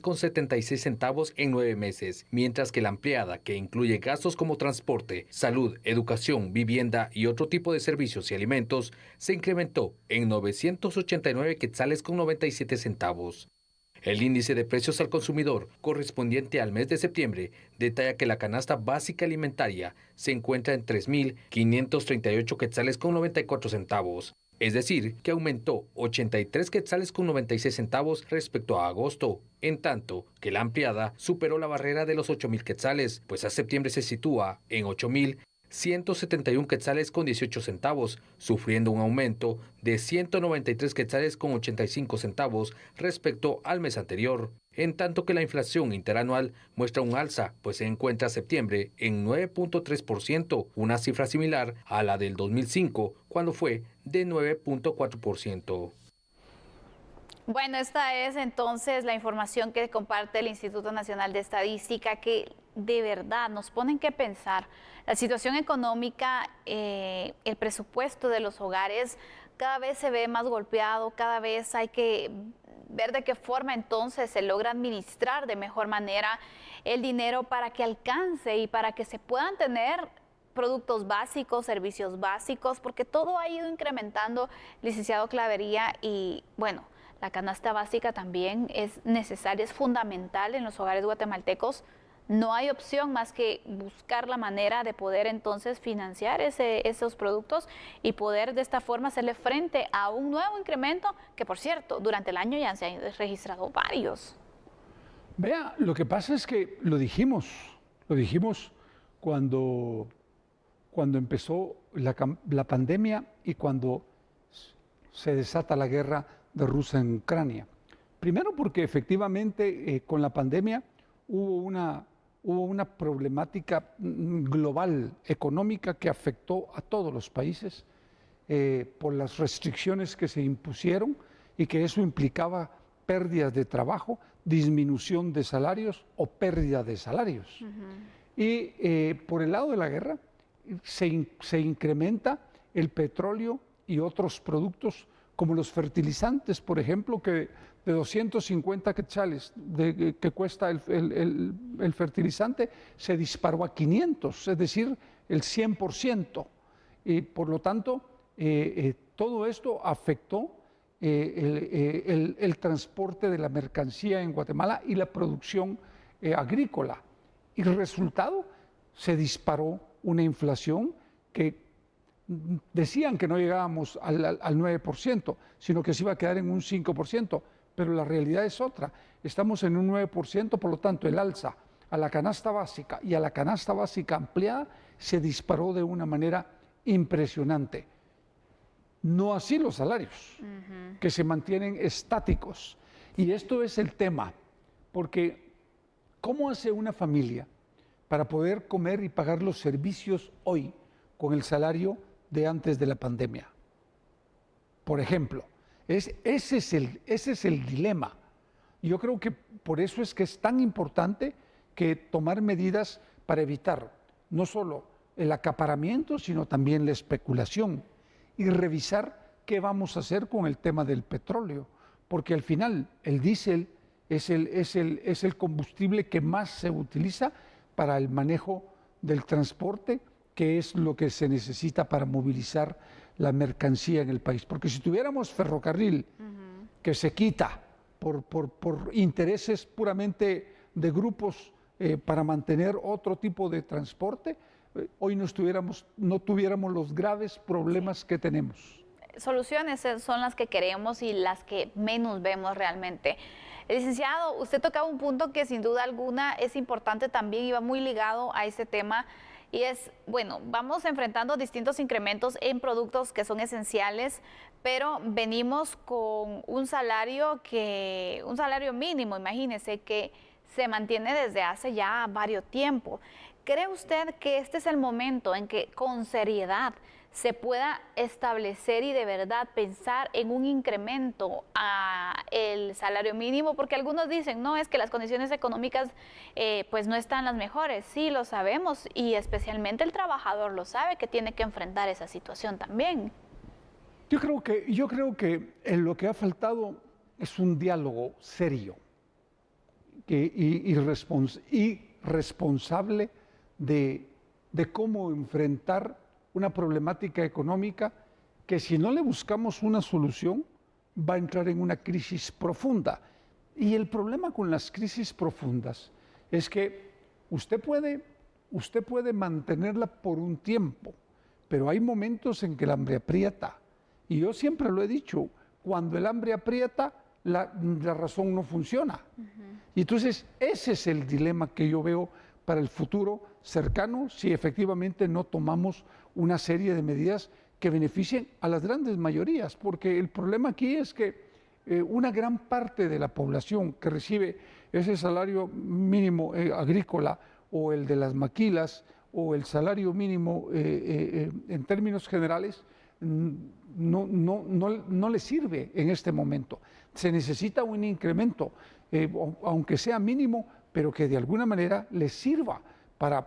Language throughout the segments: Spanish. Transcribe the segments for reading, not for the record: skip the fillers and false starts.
2,76 en 9 meses, mientras que la ampliada, que incluye gastos como transporte, salud, educación, vivienda y otro tipo de servicios y alimentos, se incrementó en 989 quetzales con 97 centavos. El índice de precios al consumidor correspondiente al mes de septiembre detalla que la canasta básica alimentaria se encuentra en 3.538 quetzales con 94 centavos. Es decir, que aumentó 83 quetzales con 96 centavos respecto a agosto, en tanto que la ampliada superó la barrera de los 8.000 quetzales, pues a septiembre se sitúa en 8.171 quetzales con 18 centavos, sufriendo un aumento de 193 quetzales con 85 centavos respecto al mes anterior, en tanto que la inflación interanual muestra un alza, pues se encuentra septiembre en 9,3%, una cifra similar a la del 2005, cuando fue de 9,4%. Bueno, esta es entonces la información que comparte el Instituto Nacional de Estadística, que de verdad nos ponen que pensar. La situación económica, el presupuesto de los hogares cada vez se ve más golpeado, cada vez hay que ver de qué forma entonces se logra administrar de mejor manera el dinero para que alcance y para que se puedan tener productos básicos, servicios básicos, porque todo ha ido incrementando, licenciado Clavería, y bueno, la canasta básica también es necesaria, es fundamental en los hogares guatemaltecos. No hay opción más que buscar la manera de poder entonces financiar esos productos y poder de esta forma hacerle frente a un nuevo incremento que, por cierto, durante el año ya se han registrado varios. Vea, lo que pasa es que lo dijimos cuando empezó la pandemia y cuando se desata la guerra de Rusia en Ucrania. Primero porque efectivamente con la pandemia hubo una problemática global económica que afectó a todos los países por las restricciones que se impusieron y que eso implicaba pérdidas de trabajo, disminución de salarios o pérdida de salarios. Y por el lado de la guerra se incrementa el petróleo y otros productos como los fertilizantes, por ejemplo, que de 250 quetzales que cuesta el fertilizante, se disparó a 500, es decir, el 100%. Y por lo tanto, todo esto afectó el transporte de la mercancía en Guatemala y la producción agrícola. Y el resultado, se disparó una inflación que decían que no llegábamos al 9%, sino que se iba a quedar en un 5%, pero la realidad es otra. Estamos en un 9%, por lo tanto el alza a la canasta básica y a la canasta básica ampliada se disparó de una manera impresionante. No así los salarios, que se mantienen estáticos. Y esto es el tema, porque ¿cómo hace una familia para poder comer y pagar los servicios hoy con el salario de antes de la pandemia? Por ejemplo, ese es el dilema. Yo creo que por eso es que es tan importante que tomar medidas para evitar no solo el acaparamiento, sino también la especulación y revisar qué vamos a hacer con el tema del petróleo, porque al final el diésel es el combustible que más se utiliza para el manejo del transporte, que es lo que se necesita para movilizar la mercancía en el país. Porque si tuviéramos ferrocarril que se quita por intereses puramente de grupos para mantener otro tipo de transporte, hoy no tuviéramos los graves problemas que tenemos. Soluciones son las que queremos y las que menos vemos realmente. Licenciado, usted tocaba un punto que sin duda alguna es importante también y va muy ligado a este tema. Y es, bueno, vamos enfrentando distintos incrementos en productos que son esenciales, pero venimos con un salario mínimo, imagínese, que se mantiene desde hace ya varios tiempos. ¿Cree usted que este es el momento en que con seriedad se pueda establecer y de verdad pensar en un incremento al salario mínimo? Porque algunos dicen, no, es que las condiciones económicas pues no están las mejores. Sí, lo sabemos, y especialmente el trabajador lo sabe, que tiene que enfrentar esa situación también. Yo creo que lo que ha faltado es un diálogo serio, irresponsable de cómo enfrentar una problemática económica que si no le buscamos una solución va a entrar en una crisis profunda. Y el problema con las crisis profundas es que usted puede mantenerla por un tiempo, pero hay momentos en que el hambre aprieta. Y yo siempre lo he dicho, cuando el hambre aprieta, la razón no funciona. Y entonces ese es el dilema que yo veo para el futuro cercano si efectivamente no tomamos una serie de medidas que beneficien a las grandes mayorías, porque el problema aquí es que una gran parte de la población que recibe ese salario mínimo agrícola o el de las maquilas o el salario mínimo en términos generales no le sirve en este momento. Se necesita un incremento, aunque sea mínimo, pero que de alguna manera les sirva para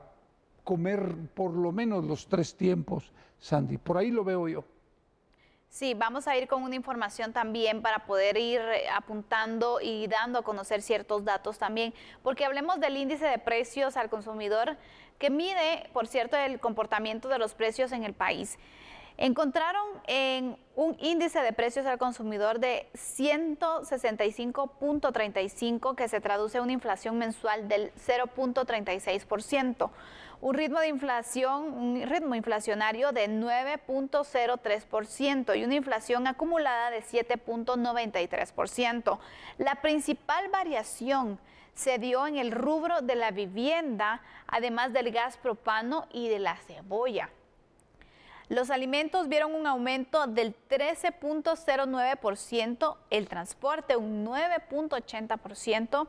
comer por lo menos los 3 tiempos, Sandy. Por ahí lo veo yo. Sí, vamos a ir con una información también para poder ir apuntando y dando a conocer ciertos datos también, porque hablemos del índice de precios al consumidor que mide, por cierto, el comportamiento de los precios en el país. Encontraron en un índice de precios al consumidor de 165.35 que se traduce en una inflación mensual del 0.36%. Un ritmo inflacionario de 9.03% y una inflación acumulada de 7.93%. La principal variación se dio en el rubro de la vivienda, además del gas propano y de la cebolla. Los alimentos vieron un aumento del 13.09%, el transporte un 9.80%,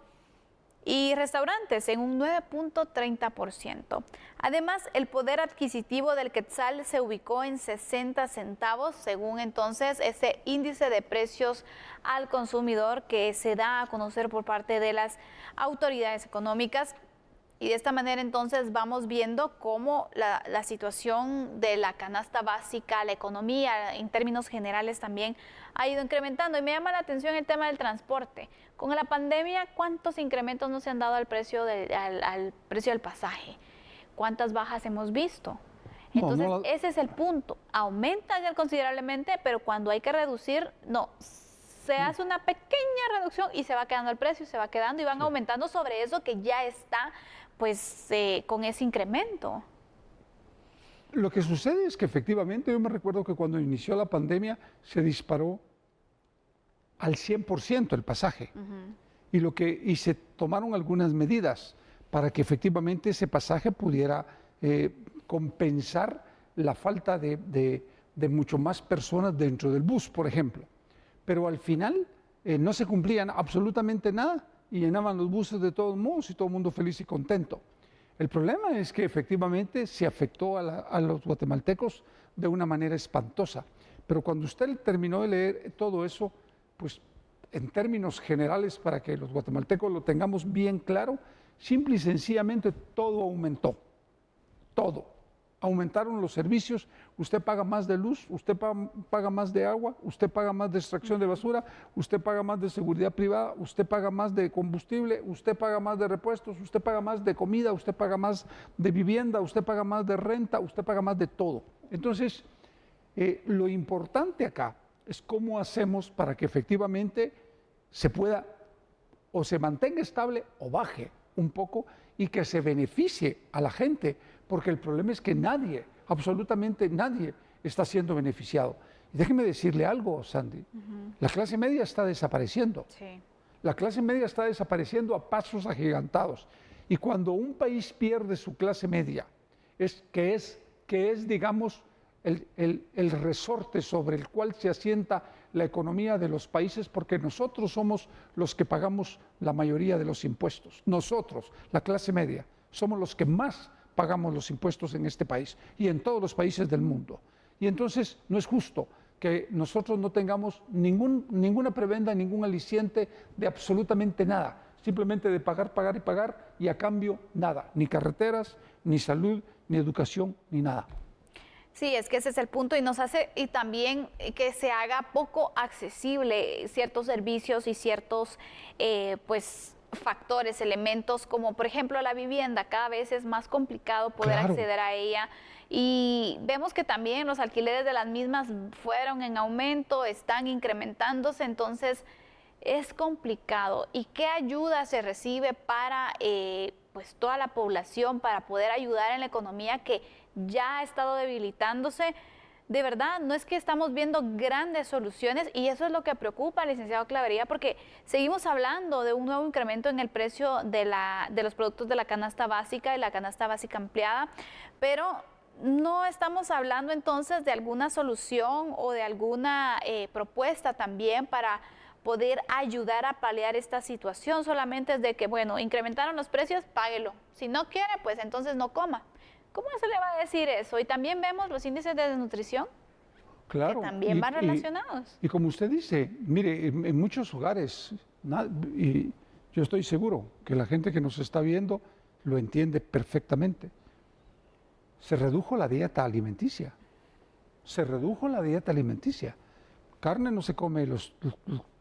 y restaurantes en un 9.30%. Además, el poder adquisitivo del quetzal se ubicó en 60 centavos, según entonces ese índice de precios al consumidor que se da a conocer por parte de las autoridades económicas. Y de esta manera entonces vamos viendo cómo la situación de la canasta básica, la economía en términos generales también ha ido incrementando. Y me llama la atención el tema del transporte. Con la pandemia, ¿cuántos incrementos no se han dado al precio del pasaje? ¿Cuántas bajas hemos visto? Entonces, ese es el punto. Aumentan considerablemente, pero cuando hay que reducir, no. Se hace una pequeña reducción y se va quedando el precio, se va quedando y van aumentando sobre eso que ya está pues con ese incremento. Lo que sucede es que efectivamente yo me recuerdo que cuando inició la pandemia se disparó al 100% el pasaje y se tomaron algunas medidas para que efectivamente ese pasaje pudiera compensar la falta de mucho más personas dentro del bus, por ejemplo. Pero al final no se cumplían absolutamente nada y llenaban los buses de todos modos y todo el mundo feliz y contento. El problema es que efectivamente se afectó a los guatemaltecos de una manera espantosa. Pero cuando usted terminó de leer todo eso, pues en términos generales, para que los guatemaltecos lo tengamos bien claro, simple y sencillamente todo aumentó. Todo. Aumentaron los servicios, usted paga más de luz, usted paga más de agua, usted paga más de extracción de basura, usted paga más de seguridad privada, usted paga más de combustible, usted paga más de repuestos, usted paga más de comida, usted paga más de vivienda, usted paga más de renta, usted paga más de todo. Entonces, lo importante acá es cómo hacemos para que efectivamente se pueda o se mantenga estable o baje un poco y que se beneficie a la gente, porque el problema es que nadie, absolutamente nadie, está siendo beneficiado. Y déjeme decirle algo, Sandy, la clase media está desapareciendo. Sí. La clase media está desapareciendo a pasos agigantados. Y cuando un país pierde su clase media, que es digamos, el resorte sobre el cual se asienta la economía de los países, porque nosotros somos los que pagamos la mayoría de los impuestos. Nosotros, la clase media, somos los que más pagamos los impuestos en este país y en todos los países del mundo. Y entonces no es justo que nosotros no tengamos ninguna prebenda, ningún aliciente de absolutamente nada, simplemente de pagar, pagar y pagar, y a cambio nada, ni carreteras, ni salud, ni educación, ni nada. Sí, es que ese es el punto y nos hace y también que se haga poco accesible ciertos servicios y ciertos pues factores, elementos como por ejemplo la vivienda. Cada vez es más complicado poder acceder a ella y vemos que también los alquileres de las mismas fueron en aumento, están incrementándose, entonces es complicado. ¿Y qué ayuda se recibe para pues toda la población, para poder ayudar en la economía que ya ha estado debilitándose? De verdad, no es que estamos viendo grandes soluciones y eso es lo que preocupa al licenciado Clavería, porque seguimos hablando de un nuevo incremento en el precio de los productos de la canasta básica y la canasta básica ampliada, pero no estamos hablando entonces de alguna solución o de alguna propuesta también para poder ayudar a paliar esta situación. Solamente es de que, bueno, incrementaron los precios, páguelo. Si no quiere, pues entonces no coma. ¿Cómo se le va a decir eso? Y también vemos los índices de desnutrición, claro, que también van relacionados. Y como usted dice, mire, en muchos hogares, y yo estoy seguro que la gente que nos está viendo lo entiende perfectamente, se redujo la dieta alimenticia. Se redujo la dieta alimenticia. Carne no se come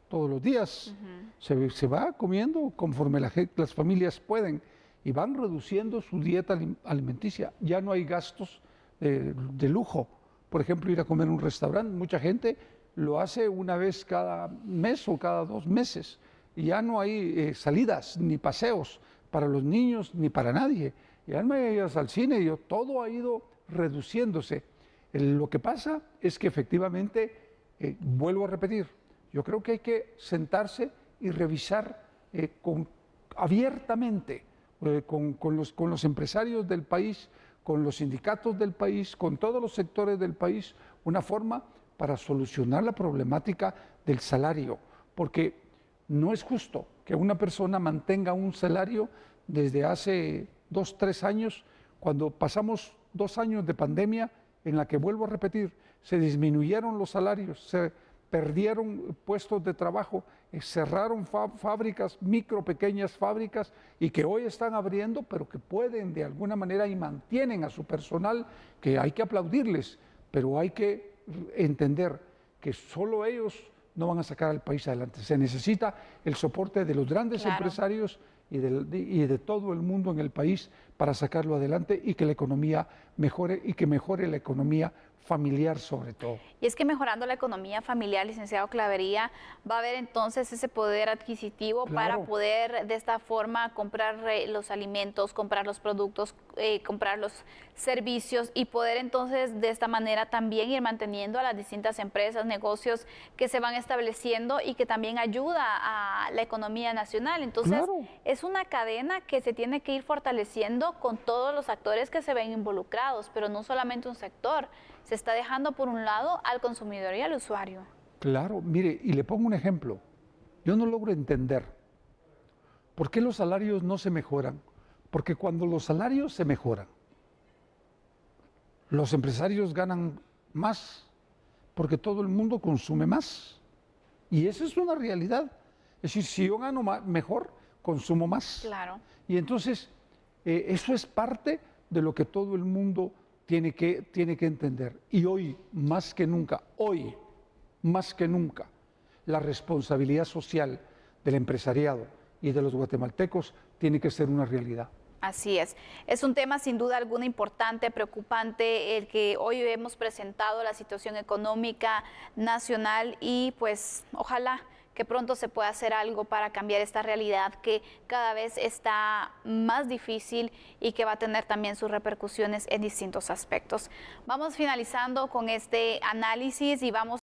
todos los días, se va comiendo conforme las familias pueden, y van reduciendo su dieta alimenticia. Ya no hay gastos de lujo. Por ejemplo, ir a comer a un restaurante, mucha gente lo hace una vez cada mes o cada 2 meses. Y ya no hay salidas ni paseos para los niños ni para nadie. Ya no hay idas al cine, todo ha ido reduciéndose. Lo que pasa es que efectivamente, vuelvo a repetir, yo creo que hay que sentarse y revisar abiertamente con los empresarios del país, con los sindicatos del país, con todos los sectores del país, una forma para solucionar la problemática del salario, porque no es justo que una persona mantenga un salario desde hace 2, 3 años, cuando pasamos 2 años de pandemia en la que, vuelvo a repetir, se disminuyeron los salarios, se perdieron puestos de trabajo, cerraron fábricas, pequeñas fábricas, y que hoy están abriendo, pero que pueden de alguna manera y mantienen a su personal, que hay que aplaudirles, pero hay que entender que solo ellos no van a sacar al país adelante. Se necesita el soporte de los grandes empresarios y de todo el mundo en el país para sacarlo adelante y que la economía mejore, y que mejore la economía familiar sobre todo. Y es que mejorando la economía familiar, licenciado Clavería, va a haber entonces ese poder adquisitivo para poder de esta forma comprar los alimentos, comprar los productos, comprar los servicios y poder entonces de esta manera también ir manteniendo a las distintas empresas, negocios que se van estableciendo y que también ayuda a la economía nacional. Entonces es una cadena que se tiene que ir fortaleciendo con todos los actores que se ven involucrados, pero no solamente un sector. Se está dejando por un lado al consumidor y al usuario. Claro, mire, y le pongo un ejemplo. Yo no logro entender por qué los salarios no se mejoran. Porque cuando los salarios se mejoran, los empresarios ganan más, porque todo el mundo consume más. Y esa es una realidad. Es decir, si yo gano mejor, consumo más. Claro. Y entonces, eso es parte de lo que todo el mundo tiene que entender. Y hoy, más que nunca, la responsabilidad social del empresariado y de los guatemaltecos tiene que ser una realidad. Así es un tema sin duda alguna importante, preocupante, el que hoy hemos presentado, la situación económica nacional, y pues ojalá que pronto se pueda hacer algo para cambiar esta realidad que cada vez está más difícil y que va a tener también sus repercusiones en distintos aspectos. Vamos finalizando con este análisis y vamos